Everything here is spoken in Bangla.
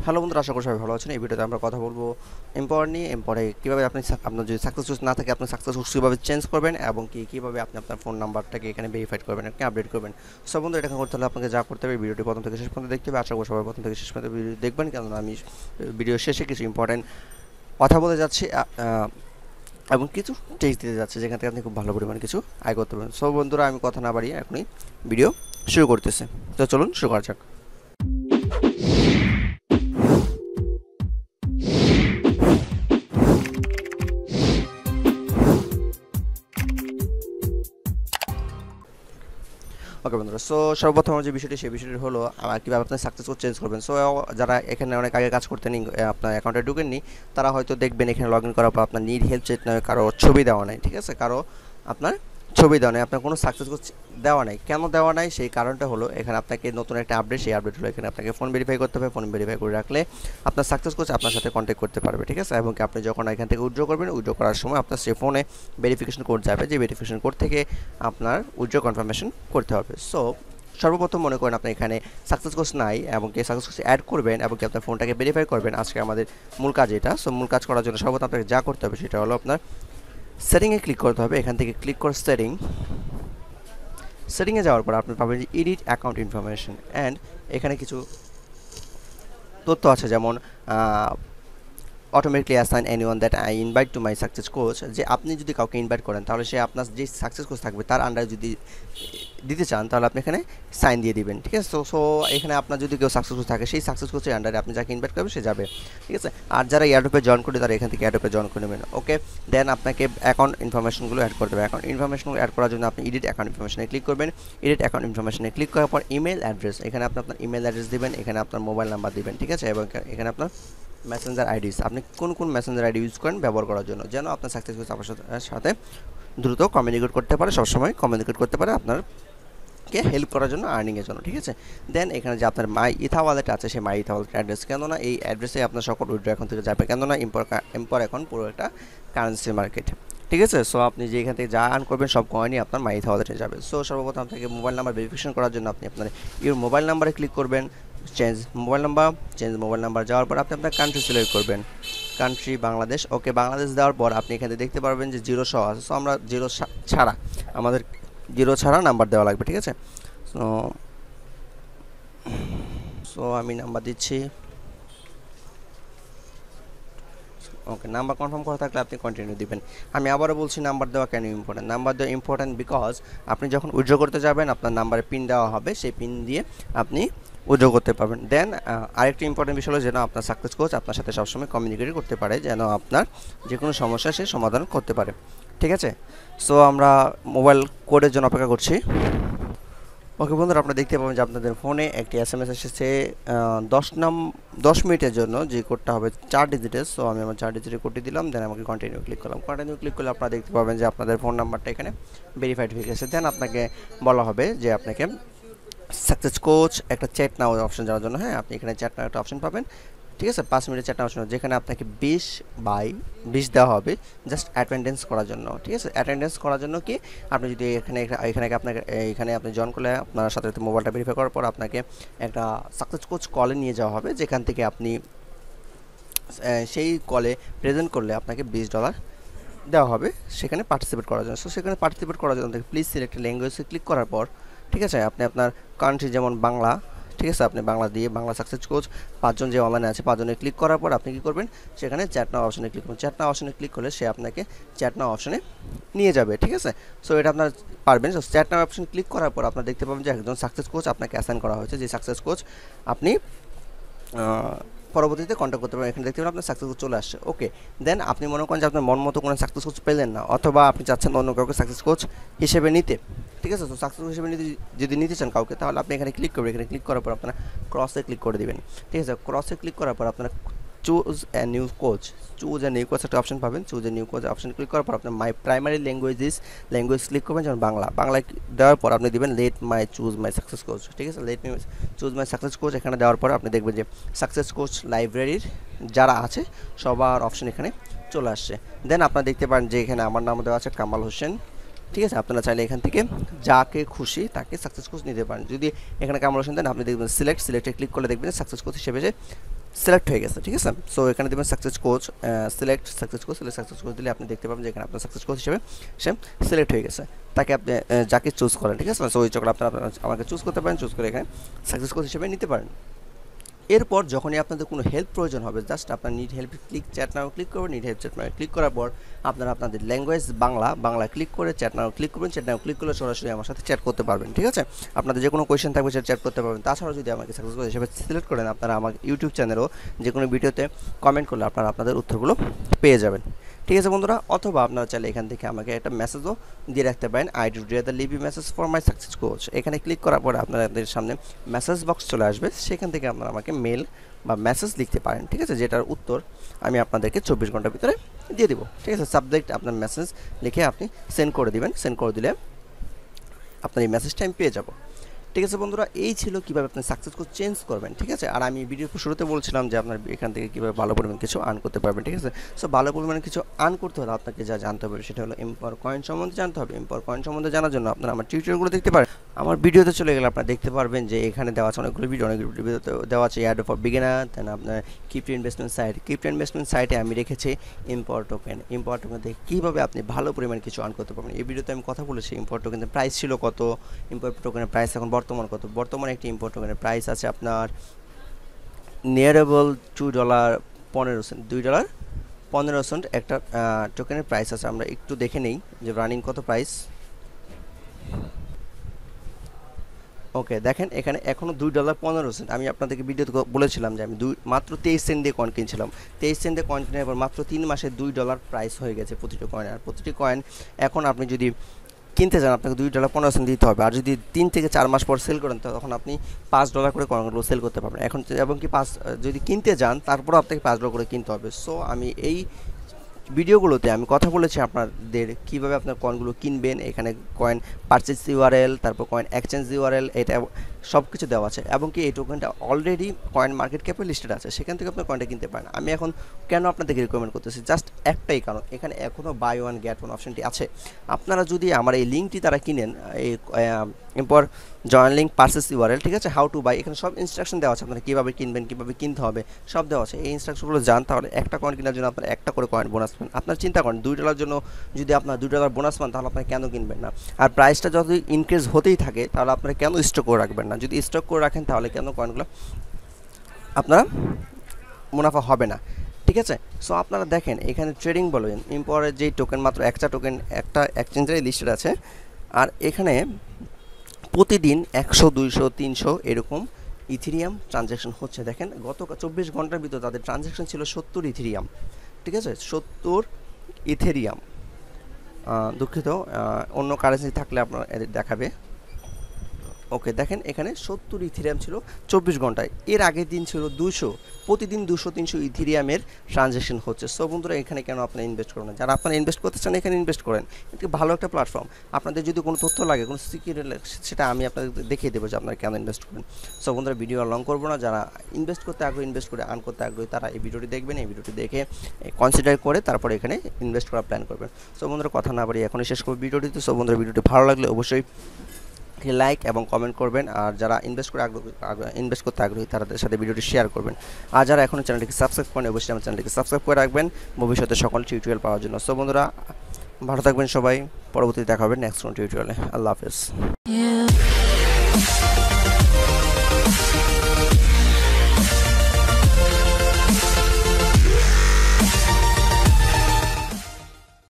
হ্যালো বন্ধুরা, আশা করি সবাই ভালো আছেন। এই ভিডিওতে আমরা কথা বলবো এম্পাওয়ার নিয়ে। এম্পাওয়ারে কীভাবে আপনি আপনার যদি সাকসেস কোর্স না থাকে আপনি সাকসেস কোর্স কীভাবে চেঞ্জ করবেন এবং কীভাবে আপনি আপনার ফোন নাম্বারটাকে এখানে ভেরিফাইড করবেন, আপনি আপডেট করবেন। সব বন্ধু এটা করতে হলে আপনাকে যা করতে হবে ভিডিওটি প্রথম থেকে শেষ পর্যন্ত দেখতে হবে। আশা করি সবাই প্রথম থেকে শেষ পর্যন্ত ভিডিও দেখবেন, কারণ আমি ভিডিও শেষে কিছু ইম্পর্টেন্ট কথা বলে যাচ্ছি এবং কিছু টেক্সট দিতে যাচ্ছে যেখান থেকে আপনি খুব ভালো পরিমাণে কিছু আয় করতে পারবেন। সব বন্ধুরা আমি কথা না বাড়িয়ে এখনই ভিডিও শুরু করতেছে, তো চলুন শুরু করা যাক। ওকে বন্ধুরা, সো সর্বপ্রথম যে বিষয়টি সেই বিষয়টি হলো কীভাবে আপনি সাকসেস কোড চেঞ্জ করবেন। সো যারা এখানে অনেক আগে কাজ করতেন আপনার অ্যাকাউন্টে ঢুকেননি, তারা হয়তো দেখবেন এখানে লগ ইন করার পর আপনার নিড হেল্প চেট নামে কারো ছবি দেওয়া নাই, ঠিক আছে, কারো আপনার ছবি দেওয়া নেই, আপনার কোনো সাকসেস কোড দেওয়া নাই। কেন দেওয়া নাই সেই কারণটা হলো এখানে আপনাকে নতুন একটা আপডেট, সেই আপডেট হলো এখানে আপনাকে ফোন ভেরিফাই করতে হবে। ফোন ভেরিফাই করে রাখলে আপনার সাকসেস কোচ আপনার সাথে কন্ট্যাক্ট করতে পারবে, ঠিক আছে, এবং আপনি যখন এখান থেকে উইথড্র করবেন, উইথড্র করার সময় আপনার সেই ফোনে ভেরিফিকেশন কোড যাবে, যে ভেরিফিকেশন কোড থেকে আপনার উইথড্র কনফার্মেশন করতে হবে। সো সর্বপ্রথম মনে করেন আপনি এখানে সাকসেস কোর্স নাই এবং কি সাকসেস কোর্স অ্যাড করবেন এবং কি আপনার ফোনটাকে ভেরিফাই করবেন। আজকে আমাদের মূল কাজ এটা। সো মূল কাজ করার জন্য সর্বপ্রথম আপনাকে যা করতে হবে সেটা হলো আপনার সেটিংয়ে ক্লিক করতে হবে। এখান থেকে ক্লিক করে সেটিংয়ে যাওয়ার পর আপনি পাবেন যে এডিট অ্যাকাউন্ট ইনফরমেশন, অ্যান্ড এখানে কিছু তথ্য আছে, যেমন automatically assign anyone that I invite to my success coach. যে আপনি যদি কাউকে ইনভাইট করেন তাহলে সে আপনার যে সাকসেস কোচ থাকবে তার আন্ডারে যদি দিতে চান তাহলে আপনি এখানে সাইন দিয়ে দিবেন, ঠিক আছে। সো এখানে আপনার যদি কেউ সাকসেস কোচ থাকে সেই সাকসেস কোচের আন্ডারে আপনি যাকে ইনভাইট করবেন সে যাবে, ঠিক আছে। আর যারা এয়ারড্রপে জয়েন করবে তারা এখান থেকে এয়ারড্রপে জয়েন করে নেবেন। ওকে, দেন আপনাকে অ্যাকাউন্ট ইনফরমেশনগুলো অ্যাড করতে হবে। অ্যাকাউন্ট ইনফরমেশনগুলো অ্যাড করার জন্য আপনি এডিট অ্যাকাউন্ট ইনফরমেশনে ক্লিক করবেন। এডিট অ্যাকাউন্ট ইনফরমেশনে ক্লিক করার পর ইমেল অ্যাড্রেস, এখানে আপনি আপনার ইমেল অ্যাড্রেস দিবেন, এখানে আপনার মোবাইল নাম্বার দিবেন, ঠিক আছে, এবং এখানে আপনার মেসেঞ্জার আইডিস, আপনি কোন মেসেঞ্জার আইডি ইউজ করেন ব্যবহার করার জন্য, যেন আপনার সাকসেস কোচ আপনার সাথে দ্রুত কমিউনিকেট করতে পারে, সবসময় কমিউনিকেট করতে পারে আপনারকে হেল্প করার জন্য, আর্নিংয়ের জন্য, ঠিক আছে। দেন এখানে যে আপনার মাই ইথা ওয়ালেট আছে সেই মাই ইথা ওয়ালেট অ্যাড্রেস, কেননা এই অ্যাড্রেসে আপনার সকল উইথড্র এখন থেকে যাবে, কেননা এম্পাওয়ার এখন পুরো একটা কারেন্সি মার্কেট, ঠিক আছে। সো আপনি যে এখান থেকে যা আর্ন করবেন সব কয়েনই আপনার মাই ইথা ওয়ালেটে যাবে। সো সর্বপ্রথম আপনাকে মোবাইল নাম্বার ভেরিফিকেশন করার জন্য আপনি আপনার ইউর মোবাইল নাম্বারে ক্লিক করবেন। চেঞ্জ মোবাইল নাম্বার যাওয়ার পর আপনি আপনার কান্ট্রি সিলেক্ট করবেন, কান্ট্রি বাংলাদেশ। ওকে, বাংলাদেশ দেওয়ার পর আপনি এখানে দেখতে পারবেন যে জিরো সহ আছে। সো আমরা জিরো ছাড়া, আমাদের জিরো ছাড়া নাম্বার দেওয়া লাগবে, ঠিক আছে। সো আমি নাম্বার দিচ্ছি। ওকে, নাম্বার কনফার্ম করা থাকলে আপনি কন্টিনিউ দিবেন। আমি আবারও বলছি, নাম্বার দেওয়া কেন ইম্পর্টেন্ট। নাম্বার দেওয়া ইম্পর্টেন্ট বিকজ আপনি যখন উইথড্র করতে যাবেন আপনার নাম্বারে পিন দেওয়া হবে, সেই পিন দিয়ে আপনি উইথড্র করতে পারবেন। দেন আরেকটি ইম্পর্টেন্ট বিষয় হলো যেন আপনার সাকসেস কোচ আপনার সাথে সবসময় কমিউনিকেট করতে পারে, যেন আপনার যে কোনো সমস্যা সে সমাধান করতে পারে, ঠিক আছে। সো আমরা মোবাইল কোডের জন্য অপেক্ষা করছি। ওকে বন্ধুরা, আপনারা দেখতে পাবেন যে আপনাদের ফোনে একটি SMS এসেছে 10 মিনিটের জন্য, যে কোডটা হবে 4 ডিজিটের। সো আমি আমার 4 ডিজিটের কোডটি দিলাম, দেন আমাকে কন্টিনিউ ক্লিক করলাম। কন্টিনিউ ক্লিক করলে আপনারা দেখতে পাবেন যে আপনাদের ফোন নাম্বারটা এখানে ভেরিফাইড হয়ে গেছে। দেন আপনাকে বলা হবে যে আপনাকে সাকসেস কোচ একটা চ্যাট নাও অপশন যাওয়ার জন্য, হ্যাঁ, আপনি এখানে চ্যাট নাও একটা অপশন পাবেন, ঠিক আছে। 5 মিনিটের চ্যাট নাও অপশন, যেখানে আপনাকে 20/20 দেওয়া হবে জাস্ট অ্যাটেন্ডেন্স করার জন্য, ঠিক আছে। অ্যাটেন্ডেন্স করার জন্য কি আপনি যদি এখানে আপনি জয়েন করলে আপনার সাথে সাথে মোবাইলটা ভেরিফাই করার পর আপনাকে একটা সাকসেস কোচ কলে নিয়ে যাওয়া হবে, যেখান থেকে আপনি সেই কলে প্রেজেন্ট করলে আপনাকে $20 দেওয়া হবে সেখানে পার্টিসিপেট করার জন্য। সো সেখানে পার্টিসিপেট করার জন্য প্লিজ সিলেক্ট ল্যাঙ্গুয়েজে ক্লিক করার পর, ঠিক আছে, আপনি আপনার কান্ট্রি যেমন বাংলা, ঠিক আছে, আপনি বাংলা দিয়ে বাংলা সাকসেস কোচ 5 জন যে অনলাইনে আছে 5 জনে ক্লিক করার পর আপনি কী করবেন, সেখানে চ্যাট নাও অপশনে ক্লিক করবেন। চ্যাট নাও অপশনে ক্লিক করলে সে আপনাকে চ্যাট নাও অপশনে নিয়ে যাবে, ঠিক আছে। সো এটা আপনার পারবেন। সো চ্যাট নাও অপশন ক্লিক করার পর আপনার দেখতে পাবেন যে একজন সাকসেস কোচ আপনাকে অ্যাসাইন করা হয়েছে, যে সাকসেস কোচ আপনি পরবর্তীতে কন্ট্যাক্ট করতে পারেন। এখানে দেখতে পাবেন আপনার সাকসেস কোচ চলে আসছে। ওকে, দেন আপনি মনে করেন যে আপনার মন মতো কোনো সাকসেস কোচ পেলেন না, অথবা আপনি চাচ্ছেন অন্য কাউকে সাকসেস কোচ হিসেবে নিতে, ঠিক আছে। তো সাকসেস হিসেবে যদি নিতে চান কাউকে, তাহলে আপনি এখানে ক্লিক করবেন। এখানে ক্লিক করার পর আপনারা ক্রসে ক্লিক করে দেবেন, ঠিক আছে। ক্রসে ক্লিক করার পর আপনারা চুজ এ নিউ কোচ একটা অপশন পাবেন। Choose a new coach option click করার পর আপনার মাই প্রাইমারি ল্যাঙ্গুয়েজ ক্লিক করবেন, যেমন বাংলায় দেওয়ার পর আপনি দেবেন লেট মাই চুজ মাই সাকসেস কোচ, ঠিক আছে। লেট মি চুজ মাই সাকসেস কোচ এখানে দেওয়ার পর আপনি দেখবেন যে সাকসেস কোচ লাইব্রেরির যারা আছে সবার অপশন এখানে চলে আসছে। দেন আপনারা দেখতে পারেন যে এখানে আমার নাম দেওয়া আছে কামাল হোসেন, ঠিক আছে। আপনারা চাইলে এখান থেকে যাকে খুশি তাকে সাকসেস কোচ নিতে পারেন। যদি এখানে কামাল হোসেন দেন আপনি দেখবেন সিলেক্টে ক্লিক করলে দেখবেন সাকসেস কোচ হিসেবে যে সিলেক্ট হয়ে গেছে, ঠিক আছে। সো এখানে দেবেন success coach, select success coach দিলে আপনি দেখতে পাবেন যে এখানে আপনার সাকসেস কোচ হিসেবে সে সিলেক্ট হয়ে গেছে। তাকে আপনি যাকে চুজ করেন, ঠিক আছে। সো ওই চক্র আপনারা আমাকে চুজ করতে পারেন, চুজ করে এখানে সাকসেস কোচ হিসেবে নিতে পারেন। এরপর যখনই আপনাদের কোনো হেল্প প্রয়োজন হবে, জাস্ট আপনার need help chat now click করবেন। Need help chat now click করার পর আপনারা আপনাদের ল্যাঙ্গুয়েজ বাংলা ক্লিক করে চ্যাট নাও ক্লিক করবেন। চ্যাট নাও ক্লিক করলে সরাসরি আমার সাথে চ্যাট করতে পারবেন, ঠিক আছে। আপনাদের যে কোনো কোয়েশ্চেন থাকবে সেটা চ্যাট করতে পারবেন। তাছাড়াও যদি আমাকে সাকসেস কোচ হিসেবে সিলেক্ট করেন, আপনারা আমার ইউটিউব চ্যানেলও যে কোনো ভিডিওতে কমেন্ট করলে আপনারা আপনাদের উত্তরগুলো পেয়ে যাবেন, ঠিক আছে বন্ধুরা। অথবা আপনারা চাইলে এখান থেকে আমাকে একটা মেসেজও দিয়ে রাখতে পারেন, I do rather leave message for my success coach. এখানে ক্লিক করার পরে আপনাদের সামনে মেসেজ বক্স চলে আসবে, সেখান থেকে আপনারা আমাকে মেল বা মেসেজ লিখতে পারেন, ঠিক আছে, যেটার উত্তর আমি আপনাদেরকে 24 ঘন্টার ভিতরে দিয়ে দিব, ঠিক আছে। সাবজেক্ট আপনার মেসেজ লিখে আপনি সেন্ড করে দিবেন। সেন্ড করে দিলে আপনার এই মেসেজটা আমি পেয়ে যাব, ঠিক আছে বন্ধুরা। এই ছিল কীভাবে আপনি সাকসেস কোচ চেঞ্জ করবেন, ঠিক আছে। আর আমি ভিডিওর শুরুতে বলছিলাম যে আপনার এখান থেকে কীভাবে ভালো পরিমাণ কিছু আর্ন করতে পারবেন, ঠিক আছে। সো ভালো পরিমাণে কিছু আর্ন করতে হলে আপনাকে যা জানতে হবে সেটা হলো এম্পাওয়ার কয়েন সম্বন্ধে জানতে হবে। এম্পাওয়ার কয়েন সম্বন্ধে জানার জন্য আপনারা আমার টিউটোরিয়ালগুলো দেখতে পারেন। আমার ভিডিওতে চলে গেলে আপনারা দেখতে পারবেন যে এখানে দেওয়া আছে অনেকগুলো ভিডিও দেওয়া আছে অ্যাড ফর বিগিনার, দেন আপনার ক্রিপ্টো ইনভেস্টমেন্ট সাইটে আমি রেখেছি এম্পাওয়ার টোকেন থেকে কীভাবে আপনি ভালো পরিমাণ কিছু আর্ন করতে পারবেন। এই ভিডিওতে আমি কথা বলেছি এম্পাওয়ার টোকেনের প্রাইস ছিল কত, এম্পাওয়ার টোকেনের প্রাইস এখন বর্তমান কত। বর্তমানে একটি এম্পাওয়ার টোকেনের প্রাইস আছে আপনার নিয়ারেবল $2.15, $2.15 একটা টোকেনের প্রাইস আছে। আমরা একটু দেখে নেই যে রানিং কত প্রাইস। ওকে, দেখেন এখানে এখনও $2.15। আমি আপনাদেরকে ভিডিওতে বলেছিলাম যে আমি মাত্র 23 সেন্ট দিয়ে কয়েন কিনছিলাম। 23 সেন্ট দিয়ে কয়েন কেনার পর মাত্র 3 মাসে $2 প্রাইস হয়ে গেছে প্রতিটি কয়েন। আর প্রতিটি কয়েন এখন আপনি যদি কিনতে চান আপনাকে $2.15 দিতে হবে। আর যদি 3 থেকে 4 মাস পর সেল করেন তখন আপনি $5 করে কয়েনগুলো সেল করতে পারবেন। এখন এবং কি যদি কিনতে যান তারপরও আপনাকে $5 করে কিনতে হবে। সো আমি এই ভিডিওগুলোতে আমি কথা বলেছি আপনাদের কীভাবে আপনার কয়েনগুলো কিনবেন। এখানে কয়েন পারচেজ ইউআরএল, তারপর কয়েন এক্সচেঞ্জ ইউআরএল, এটা সব কিছু দেওয়া আছে। এবং কি এই টোকেনটা অলরেডি কয়েন মার্কেট ক্যাপে লিস্টেড আছে, সেখান থেকে আপনার কয়েনটা কিনতে পারেন। আমি এখন কেন আপনাদেরকে রিকমেন্ড করতেছি, জাস্ট একটাই কারণ, এখানে এখনও বাই ওয়ান গেট ওয়ান অপশনটি আছে। আপনারা যদি আমার এই লিঙ্কটি তারা কিনেন, এই এরপর জয়েন লিঙ্ক পারচেজ ইউআরএল, ঠিক আছে, হাউ টু বাই, এখানে সব ইনস্ট্রাকশন দেওয়া আছে। আপনারা কীভাবে কিনবেন, কীভাবে কিনতে হবে সব দেওয়া আছে। এই ইনস্ট্রাকশনগুলো জান, তাহলে একটা কয়েন কেনার জন্য আপনার একটা করে কয়েন বোনাস পান। আপনার চিন্তা করেন $2 জন্য যদি আপনার $2 বোনাস পান তাহলে আপনারা কেন কিনবেন না? আর প্রাইসটা যদি ইনক্রিজ হতেই থাকে তাহলে আপনারা কেন স্টক করে রাখবেন না? যদি স্টক করে রাখেন তাহলে কেন কয়েনগুলো আপনারা মুনাফা হবে না, ঠিক আছে। সো আপনারা দেখেন এখানে ট্রেডিং বলবেন এম্পাওয়ারের যেই টোকেন মাত্র একটা টোকেন একটা এক্সচেঞ্জের লিস্টেড আছে। আর এখানে প্রতিদিন 100, 200, 300 এরকম ইথেরিয়াম ট্রানজ্যাকশন হচ্ছে। দেখেন গত 24 ঘন্টার ভিতর তাদের ট্রানজ্যাকশন ছিল 70 ইথেরিয়াম, ঠিক আছে, 70 ইথেরিয়াম। দুঃখিত, অন্য কারেন্সি থাকলে আপনার দেখাবে। ওকে, দেখেন এখানে 70 ইথেরিয়াম ছিল 24 ঘন্টায়। এর আগের দিন ছিল 200, প্রতিদিন 200-300 ইথেরিয়ামের ট্রানজ্যাকশন হচ্ছে। সো বন্ধুরা এখানে কেন আপনারা ইনভেস্ট করবেন না? যারা আপনারা ইনভেস্ট করতে চান এখানে ইনভেস্ট করেন, এটা ভালো একটা প্ল্যাটফর্ম। আপনাদের যদি কোনো তথ্য লাগে, কোনো সিকিউরিটি লাগে, সেটা আমি আপনাদের দেখিয়ে দেবো যে আপনারা কেন ইনভেস্ট করবেন। সো বন্ধুরা ভিডিও লং করবো না, যারা ইনভেস্ট করতে আগ্রহী, ইনভেস্ট করে আর্ন করতে আগ্রহী, তারা এই ভিডিওটি দেখবেন। এই ভিডিওটি দেখে কনসিডার করে তারপরে এখানে ইনভেস্ট করার প্ল্যান করবেন। সো বন্ধুরা কথা না বাড়িয়ে এখনই শেষ করবো ভিডিওটিতে। সো বন্ধুরা ভিডিওটি ভালো লাগলে অবশ্যই লাইক এবং কমেন্ট করবেন। আর যারা ইনভেস্ট করতে আগ্রহী তাদের সাথে ভিডিওটি শেয়ার করবেন। আর যারা এখনও চ্যানেলটিকে সাবস্ক্রাইব করেন অবশ্যই আমার চ্যানেলটিকে সাবস্ক্রাইব করে রাখবেন ভবিষ্যতে সকল টিউটোরিয়াল পাওয়ার জন্য। সো বন্ধুরা ভালো থাকবেন সবাই, পরবর্তীতে দেখা হবে নেক্সট কোনো টিউটোরিয়ালে। আল্লাহ হাফেজ।